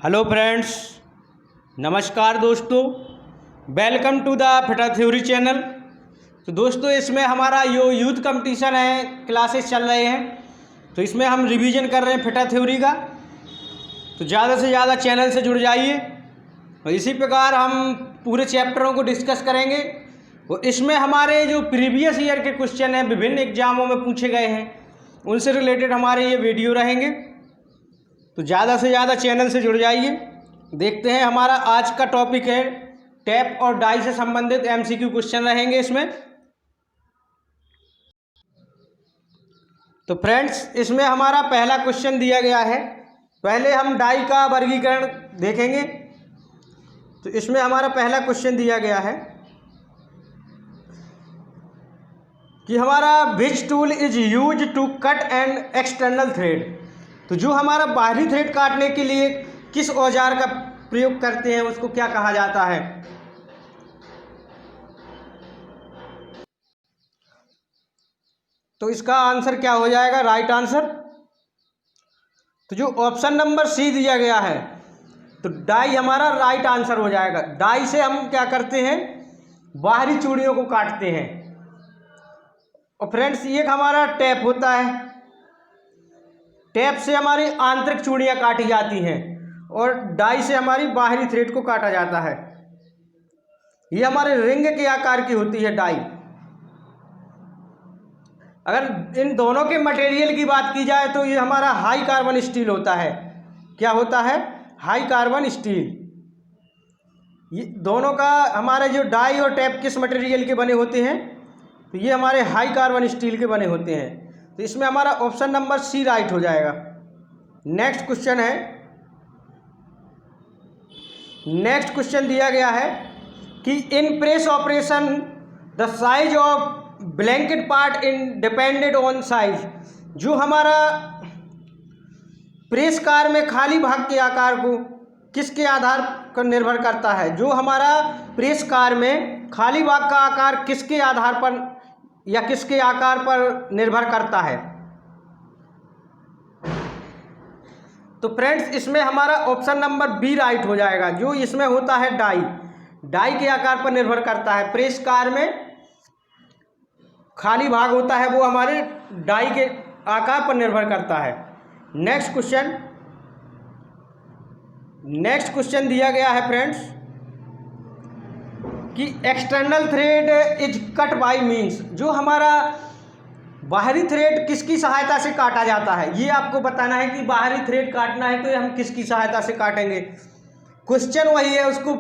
Hello friends, नमस्कार दोस्तों। Welcome to the Fita theory channel. तो दोस्तों, इसमें हमारा जो यूथ कंपटीशन है, क्लासेस चल रहे हैं, तो इसमें हम रिवीजन कर रहे हैं फिटा थ्योरी का। तो ज़्यादा से ज़्यादा चैनल से जुड़ जाइए और इसी प्रकार हम पूरे चैप्टरों को डिस्कस करेंगे। और इसमें हमारे जो प्रीवियस ईयर के क्वेश्चन हैं, विभिन्न एग्जामों में पूछे गए हैं, उनसे रिलेटेड हमारे ये वीडियो रहेंगे। तो ज़्यादा से ज़्यादा चैनल से जुड़ जाइए। देखते हैं, हमारा आज का टॉपिक है टैप और डाई से संबंधित एमसीक्यू क्वेश्चन रहेंगे इसमें। तो फ्रेंड्स, इसमें हमारा पहला क्वेश्चन दिया गया है। पहले हम डाई का वर्गीकरण देखेंगे। तो इसमें हमारा पहला क्वेश्चन दिया गया है कि हमारा which tool is use to cut an external thread. तो जो हमारा बाहरी थ्रेड काटने के लिए किस औजार का प्रयोग करते हैं, उसको क्या कहा जाता है। तो इसका आंसर क्या हो जाएगा, राइट आंसर। तो जो ऑप्शन नंबर सी दिया गया है, तो डाई हमारा राइट आंसर हो जाएगा। डाई से हम क्या करते हैं, बाहरी चूड़ियों को काटते हैं। और फ्रेंड्स, ये हमारा टैप होता है। टैप से हमारी आंतरिक चूड़ियाँ काटी जाती हैं और डाई से हमारी बाहरी थ्रेड को काटा जाता है। ये हमारे रिंग के आकार की होती है डाई। अगर इन दोनों के मटेरियल की बात की जाए तो ये हमारा हाई कार्बन स्टील होता है। क्या होता है, हाई कार्बन स्टील। ये दोनों का हमारे जो डाई और टैप किस मटेरियल के बने होते हैं, तो ये हमारे हाई कार्बन स्टील के बने होते हैं। तो इसमें हमारा ऑप्शन नंबर सी राइट हो जाएगा। नेक्स्ट क्वेश्चन है, नेक्स्ट क्वेश्चन दिया गया है कि in press operation the size of blanket part in depended on size. जो हमारा प्रेस कार में खाली भाग के आकार को किसके आधार पर निर्भर करता है। जो हमारा प्रेस कार में खाली भाग का आकार किसके आधार पर या किसके आकार पर निर्भर करता है। तो फ्रेंड्स, इसमें हमारा ऑप्शन नंबर बी राइट हो जाएगा। जो इसमें होता है डाई, डाई के आकार पर निर्भर करता है। प्रेस कार में खाली भाग होता है, वो हमारे डाई के आकार पर निर्भर करता है। नेक्स्ट क्वेश्चन, नेक्स्ट क्वेश्चन दिया गया है फ्रेंड्स कि external thread is cut by means. जो हमारा बाहरी थ्रेड किसकी सहायता से काटा जाता है, ये आपको बताना है कि बाहरी थ्रेड काटना है तो हम किसकी सहायता से काटेंगे। क्वेश्चन वही है, उसको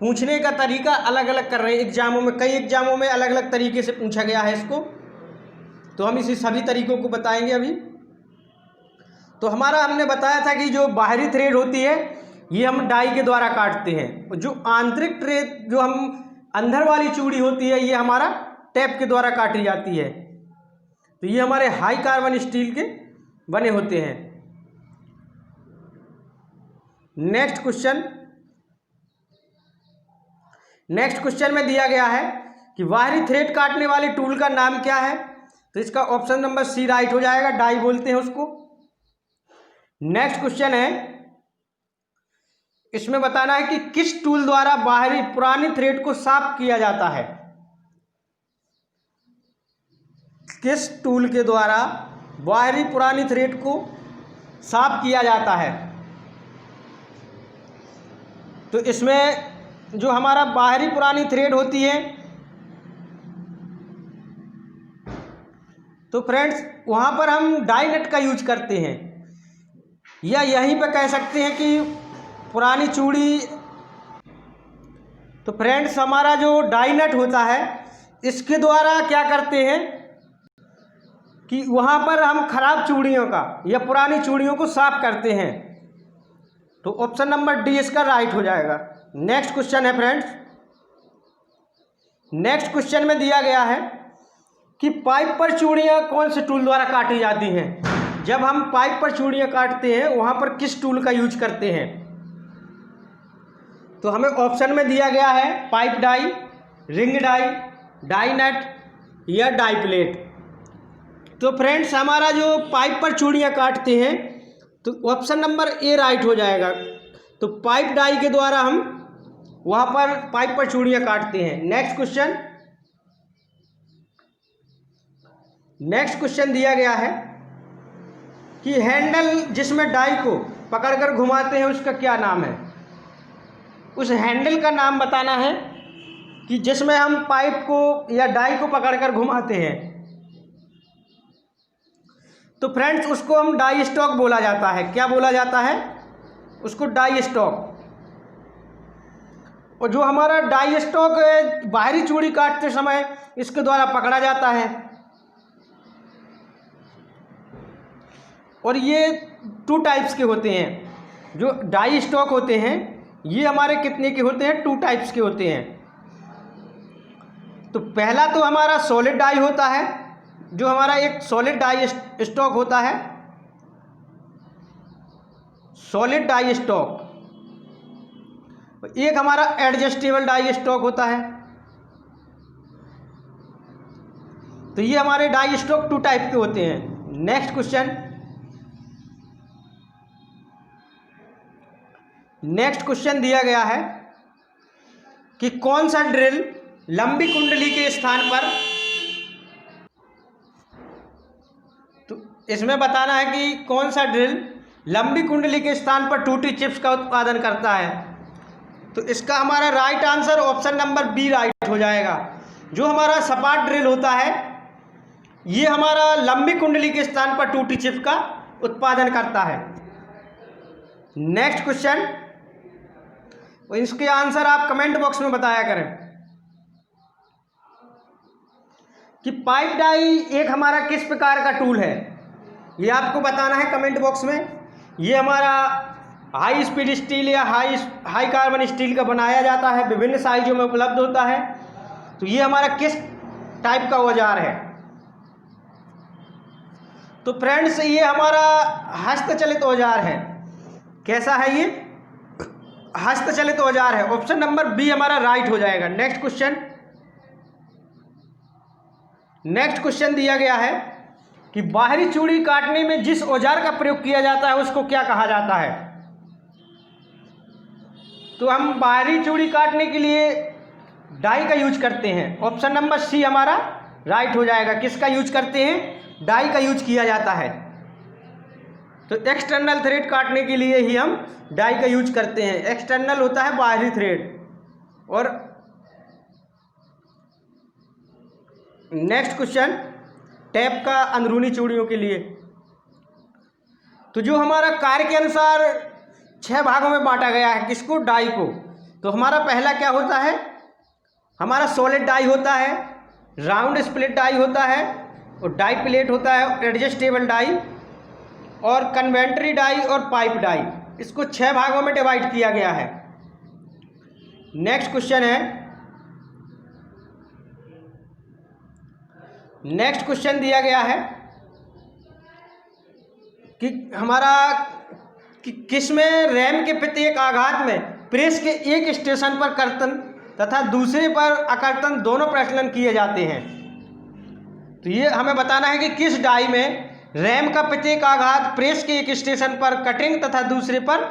पूछने का तरीका अलग अलग कर रहे हैं एग्जामों में। कई एग्जामों में अलग अलग तरीके से पूछा गया है इसको, तो हम इसी सभी तरीकों को बताएंगे अभी। तो हमारा हमने बताया था कि जो बाहरी थ्रेड होती है ये हम डाई के द्वारा काटते हैं, और जो आंतरिक थ्रेड, जो हम अंदर वाली चूड़ी होती है, ये हमारा टैप के द्वारा काटी जाती है। तो ये हमारे हाई कार्बन स्टील के बने होते हैं। नेक्स्ट क्वेश्चन, नेक्स्ट क्वेश्चन में दिया गया है कि बाहरी थ्रेड काटने वाले टूल का नाम क्या है। तो इसका ऑप्शन नंबर सी राइट हो जाएगा, डाई बोलते हैं उसको। नेक्स्ट क्वेश्चन है, इसमें बताना है कि किस टूल द्वारा बाहरी पुरानी थ्रेड को साफ किया जाता है। किस टूल के द्वारा बाहरी पुरानी थ्रेड को साफ किया जाता है। तो इसमें जो हमारा बाहरी पुरानी थ्रेड होती है, तो फ्रेंड्स वहाँ पर हम डाई नट का यूज करते हैं, या यहीं पर कह सकते हैं कि पुरानी चूड़ी। तो फ्रेंड्स, हमारा जो डाई नट होता है, इसके द्वारा क्या करते हैं कि वहाँ पर हम खराब चूड़ियों का या पुरानी चूड़ियों को साफ करते हैं। तो ऑप्शन नंबर डी इसका राइट हो जाएगा। नेक्स्ट क्वेश्चन है फ्रेंड्स, नेक्स्ट क्वेश्चन में दिया गया है कि पाइप पर चूड़ियाँ कौन से टूल द्वारा काटी जाती हैं। जब हम पाइप पर चूड़ियाँ काटते हैं, वहाँ पर किस टूल का यूज करते हैं। तो हमें ऑप्शन में दिया गया है pipe die, ring die, die nut या डाई प्लेट। तो फ्रेंड्स, हमारा जो पाइप पर चूड़ियाँ काटते हैं, तो ऑप्शन नंबर ए राइट हो जाएगा। तो पाइप डाई के द्वारा हम वहां पर पाइप पर चूड़ियां काटते हैं। नेक्स्ट क्वेश्चन दिया गया है कि हैंडल जिसमें डाई को पकड़कर घुमाते हैं उसका क्या नाम है। उस हैंडल का नाम बताना है कि जिसमें हम पाइप को या डाई को पकड़कर घुमाते हैं। तो फ्रेंड्स उसको हम डाई स्टॉक बोला जाता है। क्या बोला जाता है? उसको डाई स्टॉक। और जो हमारा डाई स्टॉक बाहरी चूड़ी काटते समय इसके द्वारा पकड़ा जाता है। और ये 2 टाइप्स के होते हैं। जो डाई स्टॉक होते हैं ये हमारे कितने के होते हैं? 2 टाइप्स के होते हैं। तो पहला तो हमारा सॉलिड डाई होता है, जो हमारा एक सॉलिड डाई स्टॉक होता है, सॉलिड डाई स्टॉक। एक हमारा एडजस्टेबल डाई स्टॉक होता है। तो ये हमारे डाई स्टॉक 2 टाइप के होते हैं। नेक्स्ट क्वेश्चन दिया गया है कि कौन सा ड्रिल लंबी कुंडली के स्थान पर, तो इसमें बताना है कि कौन सा ड्रिल लंबी कुंडली के स्थान पर टूटी चिप्स का उत्पादन करता है। तो इसका हमारा right answer option number b right हो जाएगा। जो हमारा सपाट ड्रिल होता है ये हमारा लंबी कुंडली के स्थान पर टूटी चिप्स का उत्पादन करता है। नेक्स्ट क्वेश्चन, इसके आंसर आप कमेंट बॉक्स में बताया करें कि पाइप डाई एक हमारा किस प्रकार का टूल है। ये आपको बताना है कमेंट बॉक्स में। ये हमारा हाई स्पीड स्टील या हाई कार्बन स्टील का बनाया जाता है, विभिन्न साइजों में उपलब्ध होता है। तो ये हमारा किस टाइप का औजार है? तो फ्रेंड्स ये हमारा हस्तचलित औजार है। कैसा है ये? हस्तचलित औजार है। ऑप्शन नंबर बी हमारा राइट हो जाएगा। नेक्स्ट क्वेश्चन दिया गया है कि बाहरी चूड़ी काटने में जिस औजार का प्रयोग किया जाता है उसको क्या कहा जाता है। तो हम बाहरी चूड़ी काटने के लिए डाई का यूज करते हैं। ऑप्शन नंबर सी हमारा राइट हो जाएगा। किसका यूज करते हैं? डाई का यूज किया जाता है। तो एक्सटर्नल थ्रेड काटने के लिए ही हम डाई का यूज करते हैं। एक्सटर्नल होता है बाहरी थ्रेड। और नेक्स्ट क्वेश्चन, टैप का अंदरूनी चूड़ियों के लिए। तो जो हमारा कार्य के अनुसार 6 भागों में बांटा गया है, किसको? डाई को। तो हमारा पहला क्या होता है? हमारा सॉलिड डाई होता है, राउंड स्प्लिट डाई होता है, और डाई प्लेट होता है, एडजस्टेबल डाई, और कन्वेंट्री डाई और पाइप डाई। इसको 6 भागों में डिवाइड किया गया है। नेक्स्ट क्वेश्चन दिया गया है कि हमारा किसमें रैम के प्रत्येक आघात में प्रेस के एक स्टेशन पर कर्तन तथा दूसरे पर अकर्तन दोनों प्रचलन किए जाते हैं। तो ये हमें बताना है कि किस डाई में रैम का प्रत्येक आघात प्रेस के एक स्टेशन पर कटिंग तथा दूसरे पर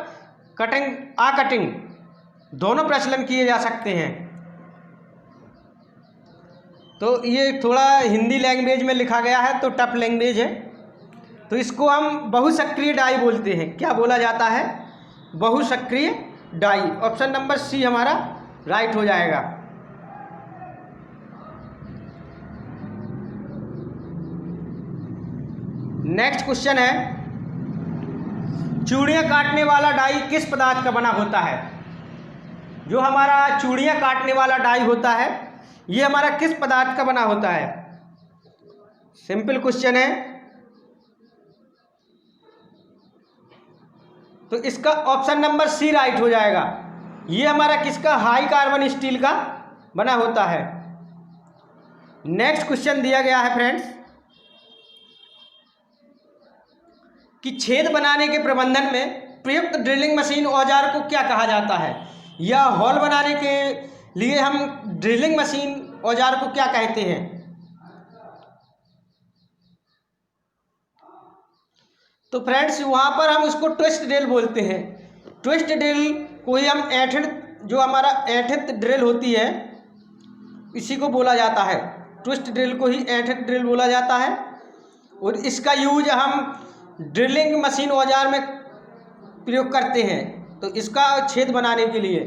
कटिंग दोनों प्रचलन किए जा सकते हैं। तो ये थोड़ा हिंदी लैंग्वेज में लिखा गया है, तो टफ लैंग्वेज है। तो इसको हम बहुसक्रिय डाई बोलते हैं। क्या बोला जाता है? बहुसक्रिय डाई। ऑप्शन नंबर सी हमारा राइट हो जाएगा। नेक्स्ट क्वेश्चन है, चूड़ियाँ काटने वाला डाई किस पदार्थ का बना होता है। जो हमारा चूड़ियाँ काटने वाला डाई होता है ये हमारा किस पदार्थ का बना होता है। सिंपल क्वेश्चन है। तो इसका ऑप्शन नंबर सी राइट हो जाएगा। ये हमारा किसका? हाई कार्बन स्टील का बना होता है। नेक्स्ट क्वेश्चन दिया गया है फ्रेंड्स कि छेद बनाने के प्रबंधन में प्रयुक्त ड्रिलिंग मशीन औजार को क्या कहा जाता है, या हॉल बनाने के लिए हम ड्रिलिंग मशीन औजार को क्या कहते हैं। तो फ्रेंड्स वहाँ पर हम उसको ट्विस्ट ड्रिल बोलते हैं। ट्विस्ट ड्रिल को ही हम जो हमारा 8th ड्रिल होती है इसी को बोला जाता है। ट्विस्ट ड्रिल को ही 8th ड्रिल बोला जाता है और इसका यूज हम ड्रिलिंग मशीन औजार में प्रयोग करते हैं, तो इसका छेद बनाने के लिए।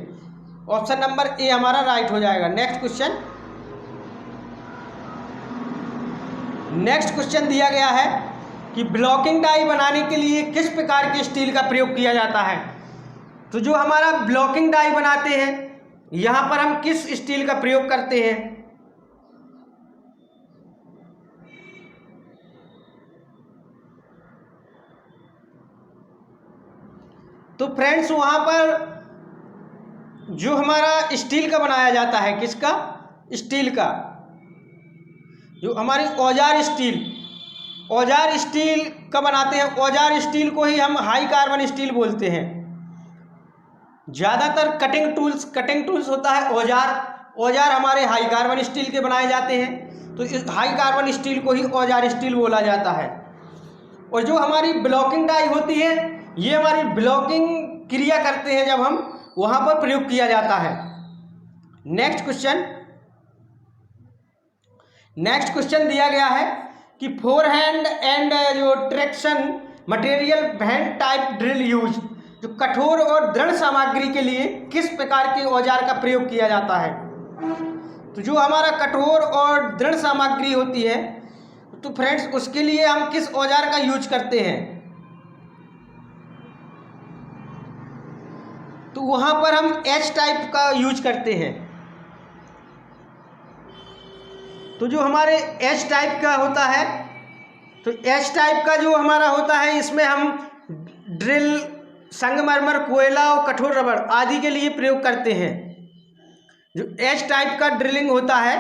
ऑप्शन नंबर ए हमारा राइट हो जाएगा। नेक्स्ट क्वेश्चन दिया गया है कि ब्लॉकिंग डाई बनाने के लिए किस प्रकार के स्टील का प्रयोग किया जाता है। तो जो हमारा ब्लॉकिंग डाई बनाते हैं यहाँ पर हम किस स्टील का प्रयोग करते हैं। तो फ्रेंड्स वहाँ पर जो हमारा स्टील का बनाया जाता है, किसका? स्टील का। जो हमारी औजार स्टील का बनाते हैं, औजार स्टील को ही हम हाई कार्बन स्टील बोलते हैं। ज़्यादातर कटिंग टूल्स होता है औजार हमारे हाई कार्बन स्टील के बनाए जाते हैं, तो इस हाई कार्बन स्टील को ही औजार स्टील बोला जाता है। और जो हमारी ब्लॉकिंग डाई होती है ये हमारी ब्लॉकिंग क्रिया करते हैं जब हम वहाँ पर प्रयोग किया जाता है। नेक्स्ट क्वेश्चन दिया गया है कि फोरहैंड एंड जो traction material band type drill use, जो कठोर और दृढ़ सामग्री के लिए किस प्रकार के औजार का प्रयोग किया जाता है। तो जो हमारा कठोर और दृढ़ सामग्री होती है तो फ्रेंड्स उसके लिए हम किस औजार का यूज करते हैं। तो वहाँ पर हम एच टाइप का यूज करते हैं। तो जो हमारे एच टाइप का होता है, तो एच टाइप का जो हमारा होता है इसमें हम ड्रिल, संगमरमर, कोयला और कठोर रबड़ आदि के लिए प्रयोग करते हैं। जो एच टाइप का ड्रिलिंग होता है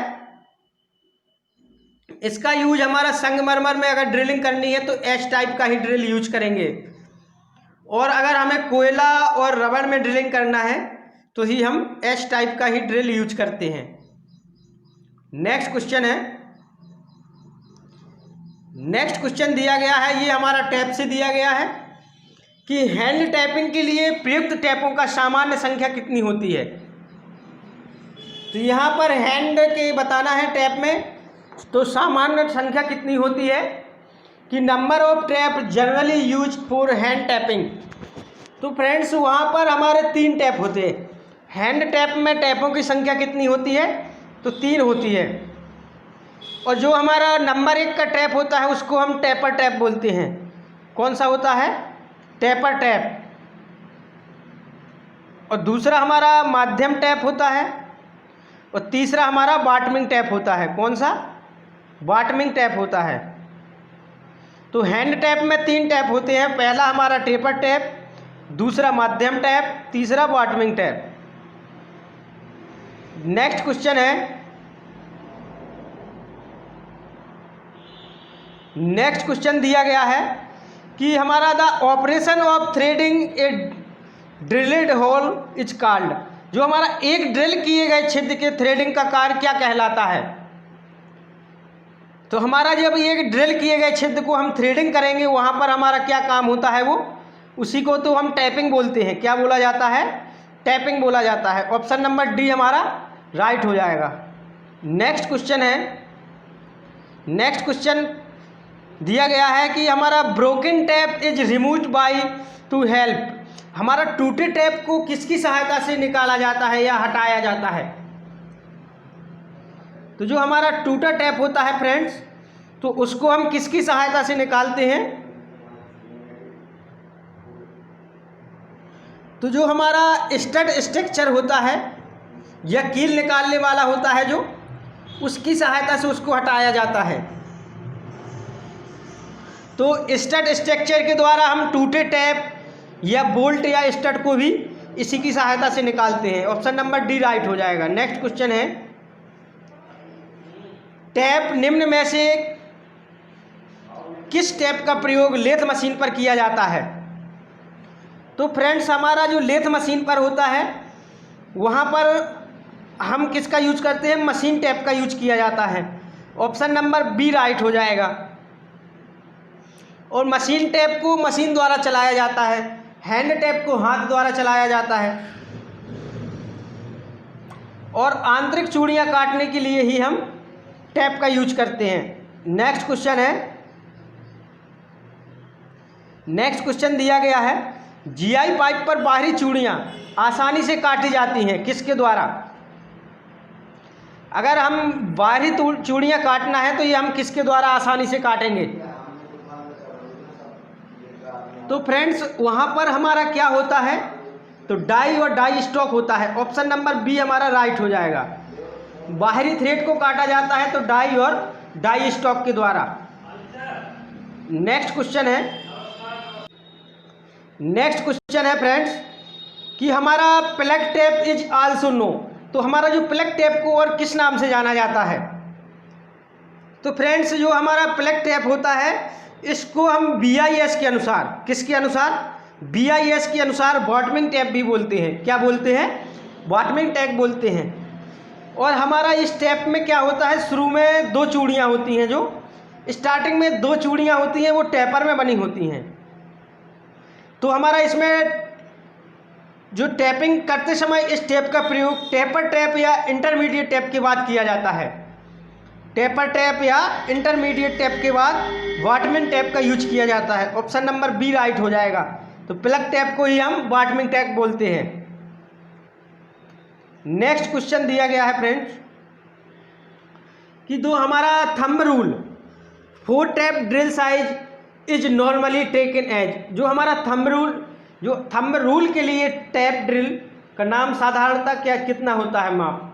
इसका यूज हमारा संगमरमर में अगर ड्रिलिंग करनी है तो एच टाइप का ही ड्रिल यूज करेंगे, और अगर हमें कोयला और रबड़ में ड्रिलिंग करना है तो ही हम एच टाइप का ही ड्रिल यूज करते हैं। नेक्स्ट क्वेश्चन दिया गया है, ये हमारा टैप से दिया गया है कि हैंड टैपिंग के लिए प्रयुक्त टैपों का सामान्य संख्या कितनी होती है। तो यहाँ पर हैंड के बताना है टैप में, तो सामान्य संख्या कितनी होती है कि number of tap generally use for hand tapping. तो फ्रेंड्स वहाँ पर हमारे 3 टैप होते हैं। हैंड टैप में टैपों की संख्या कितनी होती है, तो 3 होती है। और जो हमारा नंबर 1 का टैप होता है उसको हम टैपर टैप बोलते हैं। कौन सा होता है? Tapper tap. और दूसरा हमारा माध्यम टैप होता है, और तीसरा हमारा बॉटमिंग टैप होता है। कौन सा? बॉटमिंग टैप होता है। तो हैंड टैप में 3 टैप होते हैं, पहला हमारा टेपर टैप, दूसरा माध्यम टैप, तीसरा बॉटमिंग टैप। नेक्स्ट क्वेश्चन दिया गया है कि हमारा the operation of threading a drilled hole is called. जो हमारा एक ड्रिल किए गए छिद्र के थ्रेडिंग का कार्य क्या कहलाता है। तो हमारा जब एक ड्रिल किए गए छिद्र को हम थ्रेडिंग करेंगे वहाँ पर हमारा क्या काम होता है, वो उसी को तो हम टैपिंग बोलते हैं। क्या बोला जाता है? टैपिंग बोला जाता है। ऑप्शन नंबर डी हमारा राइट हो जाएगा। नेक्स्ट क्वेश्चन दिया गया है कि हमारा broken tap is removed by two help. हमारा टूटे टैप को किसकी सहायता से निकाला जाता है या हटाया जाता है। तो जो हमारा टूटा टैप होता है फ्रेंड्स, तो उसको हम किसकी सहायता से निकालते हैं। तो जो हमारा स्टड स्ट्रक्चर होता है या कील निकालने वाला होता है जो, उसकी सहायता से उसको हटाया जाता है। तो स्टड स्ट्रक्चर के द्वारा हम टूटे टैप या बोल्ट या स्टड को भी इसी की सहायता से निकालते हैं। ऑप्शन नंबर डी राइट हो जाएगा। नेक्स्ट क्वेश्चन है, टैप निम्न में से किस टैप का प्रयोग लेथ मशीन पर किया जाता है। तो फ्रेंड्स हमारा जो लेथ मशीन पर होता है वहाँ पर हम किसका यूज करते हैं, मशीन टैप का यूज किया जाता है। ऑप्शन नंबर बी राइट हो जाएगा। और मशीन टैप को मशीन द्वारा चलाया जाता है, हैंड टैप को हाथ द्वारा चलाया जाता है, और आंतरिक चूड़ियाँ काटने के लिए ही हम टैप का यूज करते हैं। नेक्स्ट क्वेश्चन दिया गया है, जीआई पाइप पर बाहरी चूड़ियाँ आसानी से काटी जाती हैं, किसके द्वारा? अगर हम बाहरी चूड़ियाँ काटना है तो ये हम किसके द्वारा आसानी से काटेंगे? तो फ्रेंड्स वहाँ पर हमारा क्या होता है, तो डाई और डाई स्टॉक होता है। ऑप्शन नंबर बी हमारा राइट हो जाएगा। बाहरी थ्रेड को काटा जाता है तो डाई और डाई स्टॉक के द्वारा। नेक्स्ट क्वेश्चन है फ्रेंड्स कि हमारा plug tap is also know, तो हमारा जो प्लग टेप को और किस नाम से जाना जाता है? तो फ्रेंड्स जो हमारा प्लग टेप होता है इसको हम BIS के अनुसार, किसके अनुसार? BIS के अनुसार बॉटमिंग टैप भी बोलते हैं। क्या बोलते हैं? बॉटमिंग टैप बोलते हैं। और हमारा इस टैप में क्या होता है, शुरू में 2 चूड़ियाँ होती हैं, जो स्टार्टिंग में 2 चूड़ियाँ होती हैं वो टेपर में बनी होती हैं। तो हमारा इसमें जो टैपिंग करते समय इस टैप का प्रयोग टेपर टैप या इंटरमीडिएट टैप के बाद किया जाता है। टेपर टैप या इंटरमीडिएट टैप के बाद बॉटमिंग टैप का यूज किया जाता है। ऑप्शन नंबर बी राइट हो जाएगा। तो प्लग टैप को ही हम बॉटमिंग टैप बोलते हैं। नेक्स्ट क्वेश्चन दिया गया है फ्रेंड्स कि दो हमारा thumb rule 4 tap drill size is normally taken as, जो हमारा थंब रूल के लिए टैप ड्रिल का नाम साधारणतः क्या कितना होता है माप?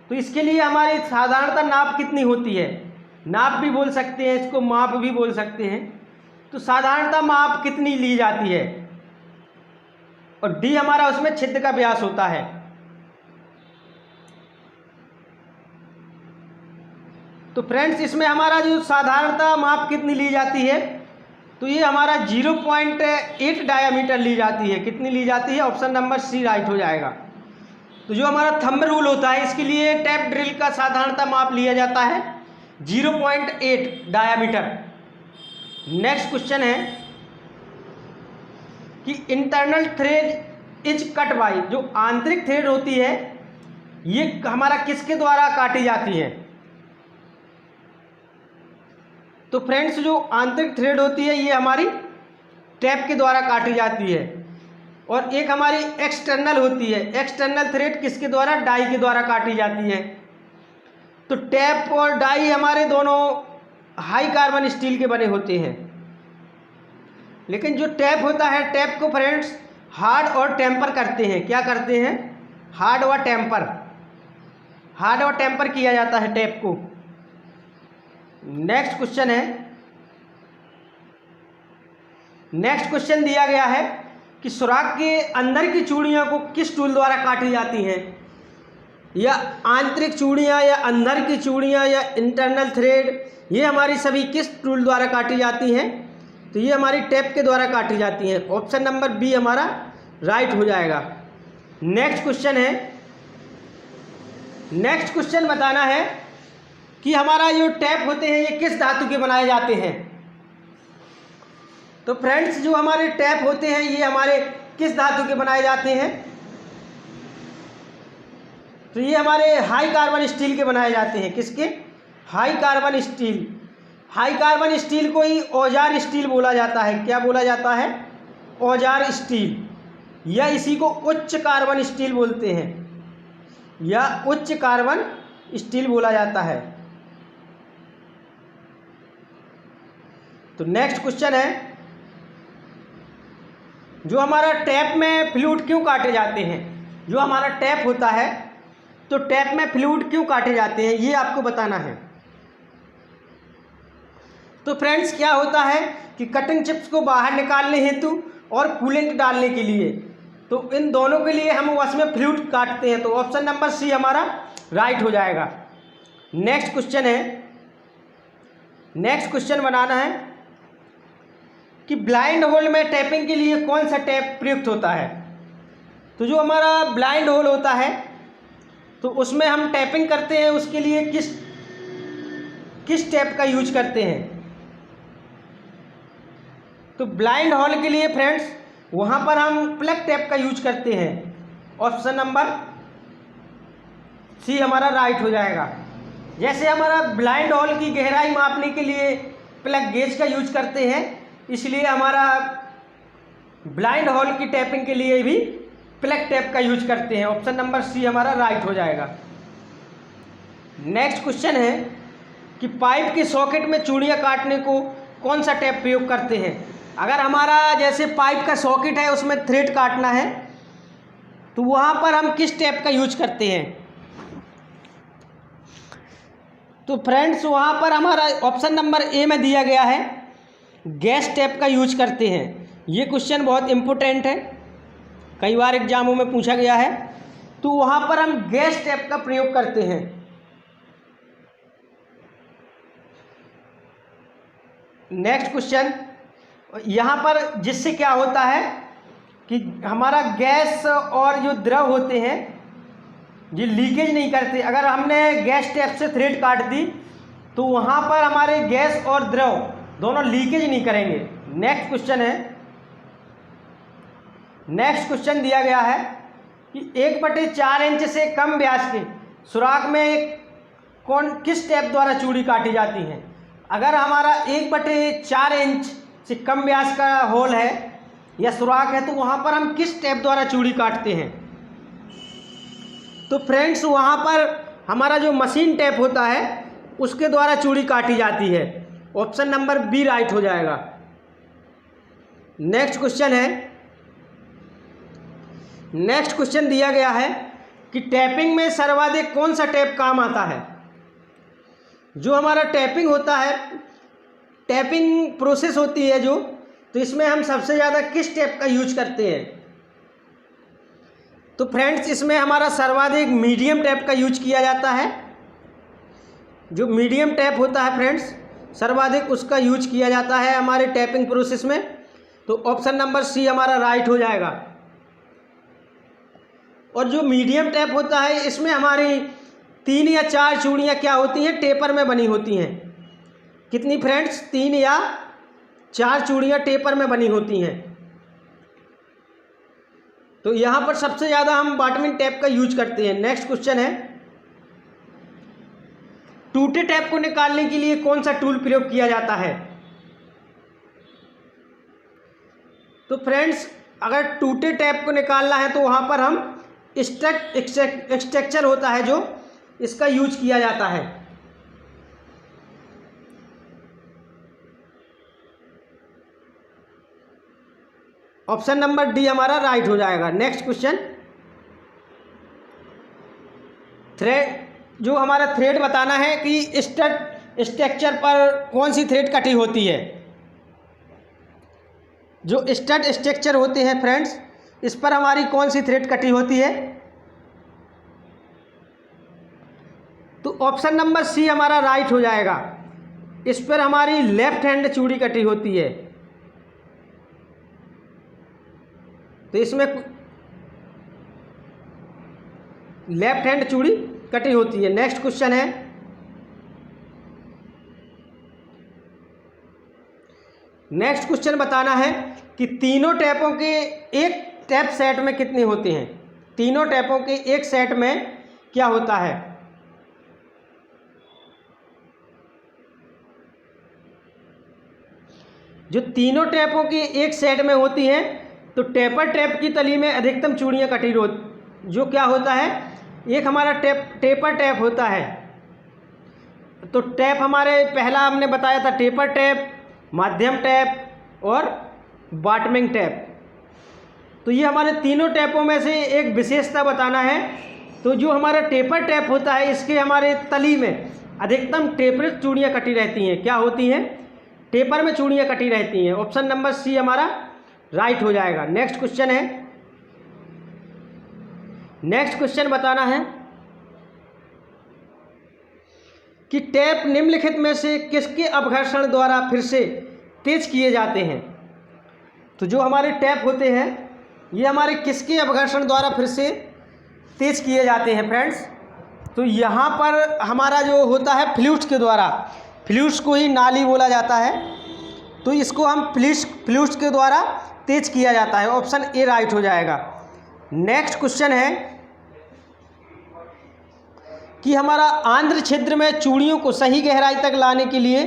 तो इसके लिए हमारी साधारणतः नाप कितनी होती है? नाप भी बोल सकते हैं इसको, माप भी बोल सकते हैं। तो साधारणतः माप कितनी ली जाती है? और डी हमारा उसमें छिद्र का व्यास होता है। तो फ्रेंड्स इसमें हमारा जो साधारणतः माप कितनी ली जाती है, तो ये हमारा 0.8 डायामीटर ली जाती है। कितनी ली जाती है? ऑप्शन नंबर सी राइट हो जाएगा। तो जो हमारा थंब रूल होता है इसके लिए टैप ड्रिल का साधारणतः माप लिया जाता है 0.8 डायामीटर। नेक्स्ट क्वेश्चन है कि internal thread is cut by, जो आंतरिक थ्रेड होती है ये हमारा किसके द्वारा काटी जाती है? तो फ्रेंड्स जो आंतरिक थ्रेड होती है ये हमारी टैप के द्वारा काटी जाती है। और एक हमारी एक्सटर्नल होती है, एक्सटर्नल थ्रेड किसके द्वारा? डाई के द्वारा काटी जाती है। तो टैप और डाई हमारे दोनों हाई कार्बन स्टील के बने होते हैं। लेकिन जो टैप होता है, टैप को फ्रेंड्स हार्ड और टेम्पर करते हैं। क्या करते हैं? हार्ड व टेम्पर किया जाता है टैप को। नेक्स्ट क्वेश्चन दिया गया है कि सुराख के अंदर की चूड़ियों को किस टूल द्वारा काटी जाती हैं? या आंतरिक चूड़ियाँ या अंदर की चूड़ियाँ या इंटरनल थ्रेड, ये हमारी सभी किस टूल द्वारा काटी जाती हैं? तो ये हमारी टैप के द्वारा काटी जाती हैं। ऑप्शन नंबर बी हमारा राइट हो जाएगा। नेक्स्ट क्वेश्चन बताना है कि हमारा जो टैप होते हैं ये किस धातु के बनाए जाते हैं? तो फ्रेंड्स जो हमारे टैप होते हैं ये हमारे किस धातु के बनाए जाते हैं? तो ये हमारे हाई कार्बन स्टील के बनाए जाते हैं। किसके? High carbon steel. High carbon steel को ही औजार स्टील बोला जाता है। क्या बोला जाता है? औजार स्टील। या इसी को उच्च कार्बन स्टील बोलते हैं, या उच्च कार्बन स्टील बोला जाता है। तो नेक्स्ट क्वेश्चन है जो हमारा टैप में फ्लूइड क्यों काटे जाते हैं? जो हमारा टैप होता है तो टैप में फ्लूइड क्यों काटे जाते हैं ये आपको बताना है। तो फ्रेंड्स क्या होता है कि कटिंग चिप्स को बाहर निकालने हेतु और कूलेंट डालने के लिए, तो इन दोनों के लिए हम उसमें फ्लूइड काटते हैं। तो ऑप्शन नंबर सी हमारा राइट हो जाएगा। नेक्स्ट क्वेश्चन बनाना है कि ब्लाइंड होल में टैपिंग के लिए कौन सा टैप प्रयुक्त होता है? तो जो हमारा ब्लाइंड होल होता है तो उसमें हम टैपिंग करते हैं, उसके लिए किस टैप का यूज करते हैं? तो ब्लाइंड होल के लिए फ्रेंड्स वहाँ पर हम प्लग टैप का यूज करते हैं। ऑप्शन नंबर सी हमारा राइट हो जाएगा। जैसे हमारा ब्लाइंड होल की गहराई मापने के लिए प्लग गेज का यूज करते हैं, इसलिए हमारा ब्लाइंड होल की टैपिंग के लिए भी प्लग टैप का यूज करते हैं। ऑप्शन नंबर सी हमारा राइट हो जाएगा। नेक्स्ट क्वेश्चन है कि पाइप के सॉकेट में चूड़ियाँ काटने को कौन सा टैप प्रयोग करते हैं। अगर हमारा जैसे पाइप का सॉकेट है उसमें थ्रेड काटना है तो वहाँ पर हम किस टैप का यूज करते हैं। तो फ्रेंड्स वहाँ पर हमारा ऑप्शन नंबर ए में दिया गया है, गैस टैप का यूज करते हैं। ये क्वेश्चन बहुत इम्पोर्टेंट है, कई बार एग्जामों में पूछा गया है। तो वहाँ पर हम गैस टैप का प्रयोग करते हैं। नेक्स्ट क्वेश्चन, यहाँ पर जिससे क्या होता है कि हमारा गैस और जो द्रव होते हैं ये लीकेज नहीं करते। अगर हमने गैस टैप से थ्रेड काट दी तो वहाँ पर हमारे गैस और द्रव दोनों लीकेज नहीं करेंगे। नेक्स्ट क्वेश्चन है, नेक्स्ट क्वेश्चन दिया गया है कि 1/4 इंच से कम व्यास के सुराख में किस टैप द्वारा चूड़ी काटी जाती है। अगर हमारा 1/4 इंच से कम व्यास का होल है या सुराख है तो वहाँ पर हम किस टैप द्वारा चूड़ी काटते हैं। तो फ्रेंड्स वहाँ पर हमारा जो मशीन टैप होता है उसके द्वारा चूड़ी काटी जाती है। ऑप्शन नंबर बी राइट हो जाएगा। नेक्स्ट क्वेश्चन है, नेक्स्ट क्वेश्चन दिया गया है कि टैपिंग में सर्वाधिक कौन सा टैप काम आता है। जो हमारा टैपिंग होता है, टैपिंग प्रोसेस होती है जो, तो इसमें हम सबसे ज़्यादा किस टैप का यूज करते हैं। तो फ्रेंड्स इसमें हमारा सर्वाधिक मीडियम टैप का यूज किया जाता है। जो मीडियम टैप होता है फ्रेंड्स सर्वाधिक उसका यूज किया जाता है हमारे टैपिंग प्रोसेस में। तो ऑप्शन नंबर सी हमारा राइट हो जाएगा। और जो मीडियम टैप होता है इसमें हमारी 3 या 4 चूड़ियाँ क्या होती हैं, टेपर में बनी होती हैं। कितनी फ्रेंड्स, 3 या 4 चूड़ियाँ टेपर में बनी होती हैं। तो यहाँ पर सबसे ज़्यादा हम बॉटमिंग टैप का यूज करते हैं। नेक्स्ट क्वेश्चन है, टूटे टैप को निकालने के लिए कौन सा टूल प्रयोग किया जाता है। तो फ्रेंड्स अगर टूटे टैप को निकालना है तो वहाँ पर हम स्टड एक्सट्रैक्टर होता है जो, इसका यूज किया जाता है। ऑप्शन नंबर डी हमारा राइट हो जाएगा। नेक्स्ट क्वेश्चन, थ्रेड, जो हमारा थ्रेड बताना है कि स्टड स्ट्रक्चर पर कौन सी थ्रेड कटी होती है। जो स्टड स्ट्रक्चर होते हैं फ्रेंड्स इस पर हमारी कौन सी थ्रेड कटी होती है। तो ऑप्शन नंबर सी हमारा राइट हो जाएगा। इस पर हमारी लेफ्ट हैंड चूड़ी कटी होती है। तो इसमें लेफ्ट हैंड चूड़ी कटी होती है। नेक्स्ट क्वेश्चन है, नेक्स्ट क्वेश्चन बताना है कि तीनों टैपों के एक टैप सेट में कितने होते हैं। तीनों टैपों के एक सेट में क्या होता है। जो तीनों टैपों की एक सेट में होती हैं तो टेपर टैप की तली में अधिकतम चूड़ियाँ कटी जो क्या होता है, एक हमारा टेपर टैप होता है। तो टैप हमारे पहला हमने बताया था टेपर टैप, मध्यम टैप और बॉटमिंग टैप। तो ये हमारे तीनों टैपों में से एक विशेषता बताना है। तो जो हमारा टेपर टैप होता है इसके हमारे तली में अधिकतम टेपर चूड़ियाँ कटी रहती हैं। क्या होती हैं, टेपर में चूड़ियाँ कटी रहती हैं। ऑप्शन नंबर सी हमारा राइट हो जाएगा। नेक्स्ट क्वेश्चन है, नेक्स्ट क्वेश्चन बताना है कि टैप निम्नलिखित में से किसके अपघर्षण द्वारा फिर से तेज किए जाते हैं। तो जो हमारे टैप होते हैं ये हमारे किसके अपघर्षण द्वारा फिर से तेज किए जाते हैं फ्रेंड्स। तो यहाँ पर हमारा जो होता है फ्लूइड्स के द्वारा, फ्लूइड्स को ही नाली बोला जाता है। तो इसको हम फ्लूइड्स के द्वारा तेज किया जाता है। ऑप्शन ए राइट हो जाएगा। नेक्स्ट क्वेश्चन है कि हमारा आंध्र छिद्र में चूड़ियों को सही गहराई तक लाने के लिए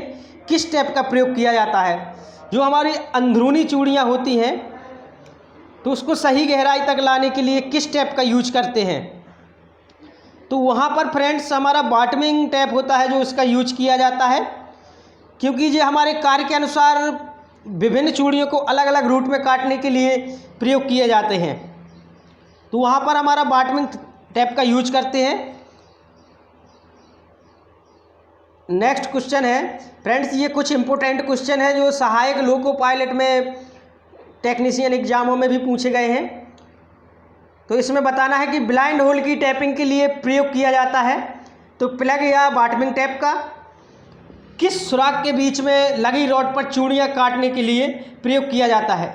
किस टेप का प्रयोग किया जाता है। जो हमारी अंदरूनी चूड़ियाँ होती हैं तो उसको सही गहराई तक लाने के लिए किस टेप का यूज करते हैं। तो वहाँ पर फ्रेंड्स हमारा बॉटमिंग टेप होता है जो इसका यूज किया जाता है, क्योंकि ये हमारे कार्य के अनुसार विभिन्न चूड़ियों को अलग अलग रूट में काटने के लिए प्रयोग किए जाते हैं। तो वहाँ पर हमारा बॉटमिंग टेप का यूज करते हैं। नेक्स्ट क्वेश्चन है फ्रेंड्स, ये कुछ इंपॉर्टेंट क्वेश्चन है जो सहायक लोको पायलट में टेक्नीशियन एग्जामों में भी पूछे गए हैं। तो इसमें बताना है कि ब्लाइंड होल की टैपिंग के लिए प्रयोग किया जाता है तो प्लग या बॉटमिंग टेप का। किस सुराख के बीच में लगी रॉड पर चूड़ियाँ काटने के लिए प्रयोग किया जाता है।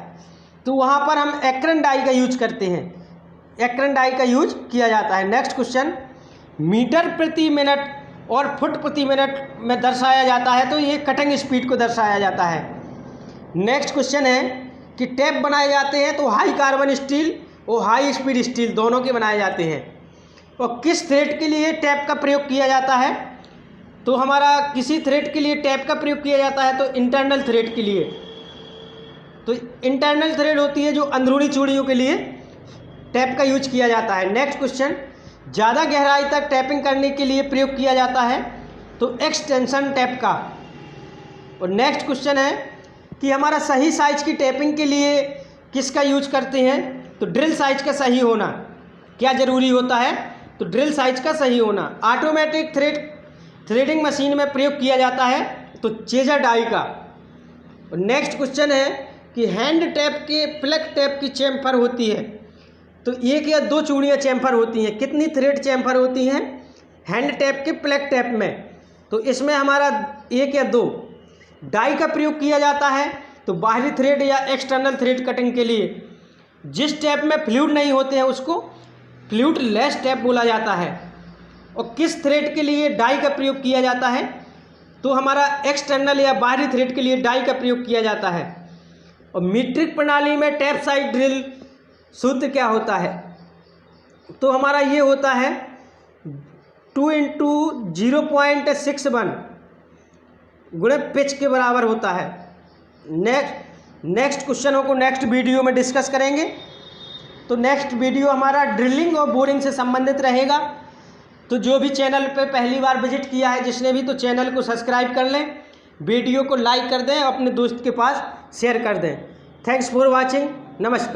तो वहाँ पर हम एक्रेन डाई का यूज करते हैं, एक्रेन डाई का यूज किया जाता है। नेक्स्ट क्वेश्चन, मीटर प्रति मिनट और फुट प्रति मिनट में दर्शाया जाता है तो ये कटिंग स्पीड को दर्शाया जाता है। नेक्स्ट क्वेश्चन है कि टेप बनाए जाते हैं तो हाई कार्बन स्टील और हाई स्पीड स्टील दोनों के बनाए जाते हैं। और किस थ्रेड के लिए टेप का प्रयोग किया जाता है। तो हमारा किसी थ्रेड के लिए टेप का प्रयोग किया जाता है तो इंटरनल थ्रेड के लिए। तो इंटरनल थ्रेड होती है जो अंदरूनी चूड़ियों के लिए टैप का यूज किया जाता है। नेक्स्ट क्वेश्चन, ज़्यादा गहराई तक टैपिंग करने के लिए प्रयोग किया जाता है तो एक्सटेंशन टैप का। और नेक्स्ट क्वेश्चन है कि हमारा सही साइज की टैपिंग के लिए किसका यूज करते हैं। तो ड्रिल साइज का सही होना क्या ज़रूरी होता है। तो ड्रिल साइज का सही होना। ऑटोमेटिक थ्रेडिंग मशीन में प्रयोग किया जाता है तो चेजर डाई का। और नेक्स्ट क्वेश्चन है कि हैंड टैप के प्लग टैप की चैम्फर होती है तो एक या दो चूड़ियाँ चैम्फर होती हैं। कितनी थ्रेड चैम्फर होती हैं हैंड टैप के प्लग टैप में। तो इसमें हमारा एक या दो। डाई का प्रयोग किया जाता है तो बाहरी थ्रेड या एक्सटर्नल थ्रेड कटिंग के लिए। जिस टैप में फ्लूइड नहीं होते हैं उसको फ्लूइड लेस टैप बोला जाता है। और किस थ्रेड के लिए डाई का प्रयोग किया जाता है। तो हमारा एक्सटर्नल या बाहरी थ्रेड के लिए डाई का प्रयोग किया जाता है। और मीट्रिक प्रणाली में टैप साइड ड्रिल सूत्र क्या होता है। तो हमारा ये होता है 2 × 0.61 गुणे पिच के बराबर होता है। नेक्स्ट क्वेश्चनों को नेक्स्ट वीडियो में डिस्कस करेंगे। तो नेक्स्ट वीडियो हमारा ड्रिलिंग और बोरिंग से संबंधित रहेगा। तो जो भी चैनल पे पहली बार विजिट किया है जिसने भी, तो चैनल को सब्सक्राइब कर लें, वीडियो को लाइक कर दें, अपने दोस्त के पास शेयर कर दें। Thanks for watching. नमस्कार।